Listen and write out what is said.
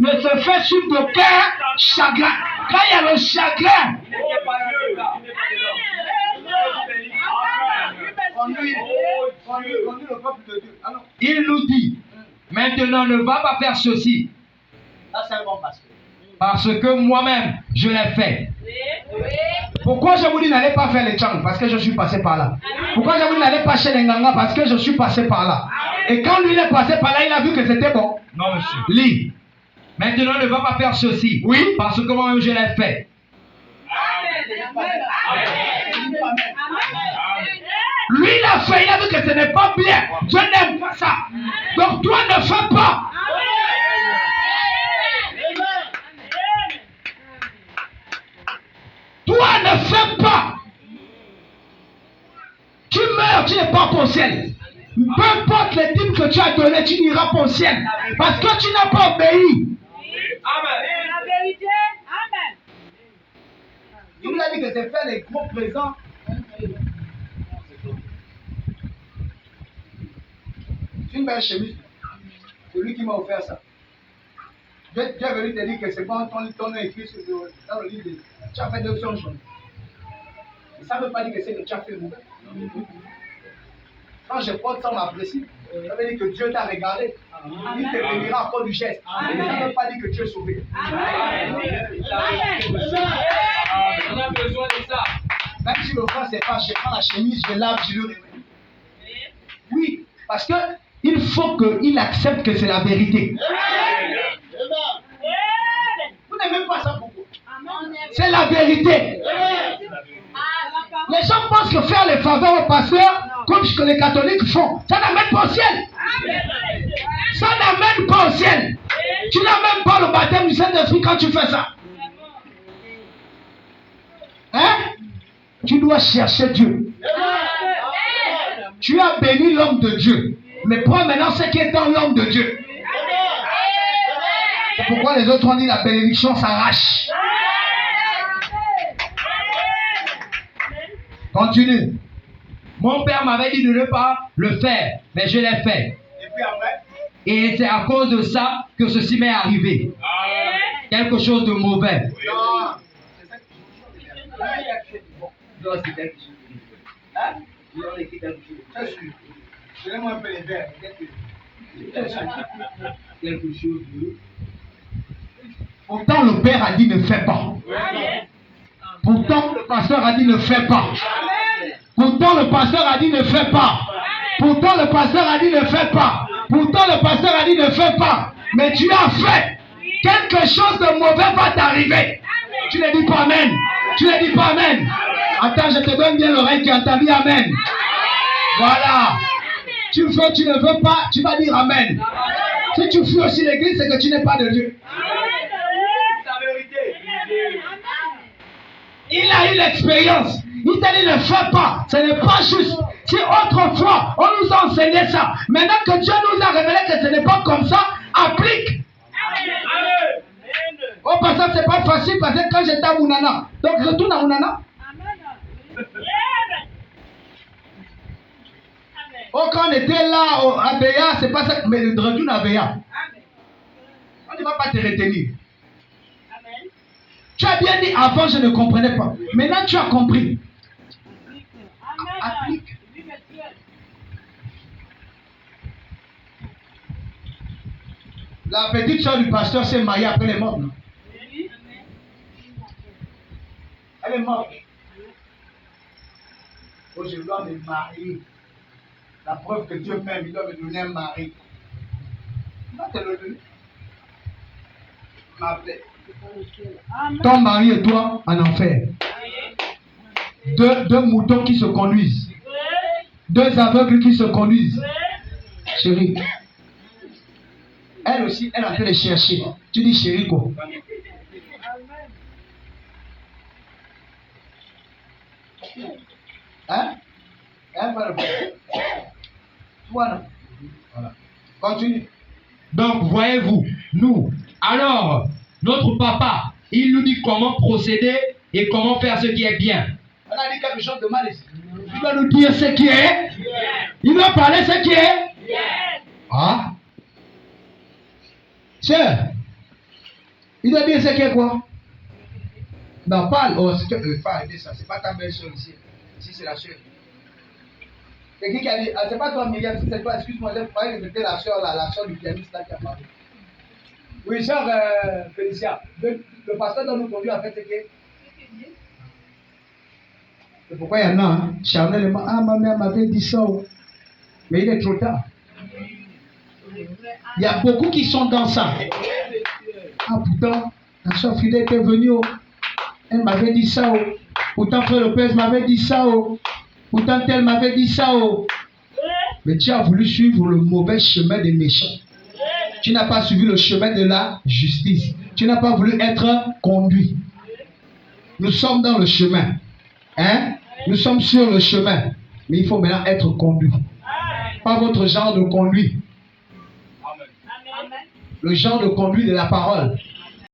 ne se fait sur d'aucun chagrin. Quand il y a le chagrin, il nous dit, maintenant ne va pas faire ceci. Parce que moi-même, je l'ai fait. Pourquoi je vous dis n'allez pas faire les tchang? Parce que je suis passé par là. Pourquoi je vous dis n'allez pas chez les nganga? Parce que je suis passé par là. Et quand lui il est passé par là, il a vu que c'était bon. Non, monsieur. Lis. Maintenant ne va pas faire ceci. Oui. Parce que moi-même, je l'ai fait. Lui, il a fait, il a vu que ce n'est pas bien. Je n'aime pas ça. Donc toi, ne fais pas. Toi, ne fais pas. Tu meurs, tu n'es pas pour ciel. Peu importe les dîmes que tu as donné, tu n'iras pas au ciel. Parce que tu n'as pas obéi. Amen. La vérité, amen. Il nous a dit que c'est faire les gros présents. C'est une belle chemise. C'est lui qui m'a offert ça. Dieu est venu te dire que c'est bon, ton nom est écrit dans le livre. Tu as fait 200 jours. Et ça ne veut pas dire que c'est que tu as fait mauvais. Quand je porte ça, on m'apprécie. Ça veut dire que Dieu t'a regardé. Il te bénira à cause du geste. Mais ça ne veut pas dire que tu es sauvé. On a besoin de ça. Même si le frère c'est pas, je prends la chemise, je lave, je le remets. Oui, parce que il faut qu'il accepte que c'est la vérité. Vous n'aimez pas ça pourquoi? C'est la vérité. Les gens pensent que faire les faveurs au pasteur, comme ce que les catholiques font, ça n'amène pas au ciel. Ça n'amène pas au ciel. Tu n'as même pas le baptême du Saint-Esprit quand tu fais ça. Hein? Tu dois chercher Dieu. Tu as béni l'homme de Dieu. Mais prends maintenant ce qui est dans l'homme de Dieu. C'est pourquoi les autres ont dit la bénédiction s'arrache. Continue. Mon père m'avait dit de ne pas le faire, mais je l'ai fait. Et puis après? Et c'est à cause de ça que ceci m'est arrivé. Quelque chose de mauvais. Non. C'est quelque chose de bon. Hein? Je l'aime un peu les verres. Quelque chose de... Pourtant, le père a dit ne fais pas. Pourtant, le pasteur a dit ne fais pas. Pourtant, le pasteur a dit ne fais pas. Pourtant, le pasteur a dit ne fais pas. Pourtant, le pasteur a dit ne fais pas. Mais tu as fait. Quelque chose de mauvais va t'arriver. Tu ne dis pas amen. Tu ne dis pas amen. Attends, je te donne bien l'oreille qui entend dire amen. Voilà. Tu veux, tu ne veux pas, tu vas dire amen. Si tu fuis aussi l'église, c'est que tu n'es pas de Dieu. Il a eu l'expérience. Il t'a dit ne fais pas. Ce n'est pas juste. Si autrefois on nous a enseigné ça, maintenant que Dieu nous a révélé que ce n'est pas comme ça, applique. Oh, parce que c'est pas facile parce que quand j'étais à Mounana, donc je retourne à Mounana. Oh, quand on était là à Béa, c'est pas ça, mais je retourne à Béa. On ne va pas te retenir. Tu as bien dit avant, je ne comprenais pas. Maintenant, tu as compris. Applique. La petite soeur du pasteur s'est mariée après les morts. Elle est morte. Oh, je dois me marier. La preuve que Dieu m'aime, il doit me donner un mari. Il va te le donner. M'appeler. Ton mari et toi en enfer. Deux moutons qui se conduisent. Deux aveugles qui se conduisent. Chérie. Elle aussi, elle est en train de chercher. Tu dis chérie quoi? Hein? Elle va le faire. Voilà. Continue. Donc, voyez-vous, nous, alors, notre papa, il nous dit comment procéder et comment faire ce qui est bien. On a dit quelque chose de mal ici. Il va nous dire ce qui est. Il va parler ce qui est. Ah. Sœur, Il doit dire c'est que quoi? Non, parle. Oh, c'est que pas aider ça. C'est pas ta belle soeur ici. Ici, c'est la soeur. Quelqu'un qui a dit, ah, c'est pas toi, Myriam, c'est toi, excuse-moi, j'ai pas respecté la soeur là, la soeur du pianiste là qui a parlé. Oui, soeur Félicia. Le pasteur doit nous conduire à faire ce que. C'est pourquoi il y en a, hein? Charnel, ah, ma mère m'avait dit ça. Oh. Mais il est trop tard. Il y a beaucoup qui sont dans ça. Ah, pourtant, la soeur Fidèle était venue. Oh. Elle m'avait dit ça. Oh. Pourtant, frère Lopez m'avait dit ça. Oh. Pourtant, elle m'avait dit ça. Oh. Mais tu as voulu suivre le mauvais chemin des méchants. Tu n'as pas suivi le chemin de la justice. Tu n'as pas voulu être conduit. Nous sommes dans le chemin. Hein? Nous sommes sur le chemin. Mais il faut maintenant être conduit. Pas votre genre de conduit. Le genre de conduit de la parole.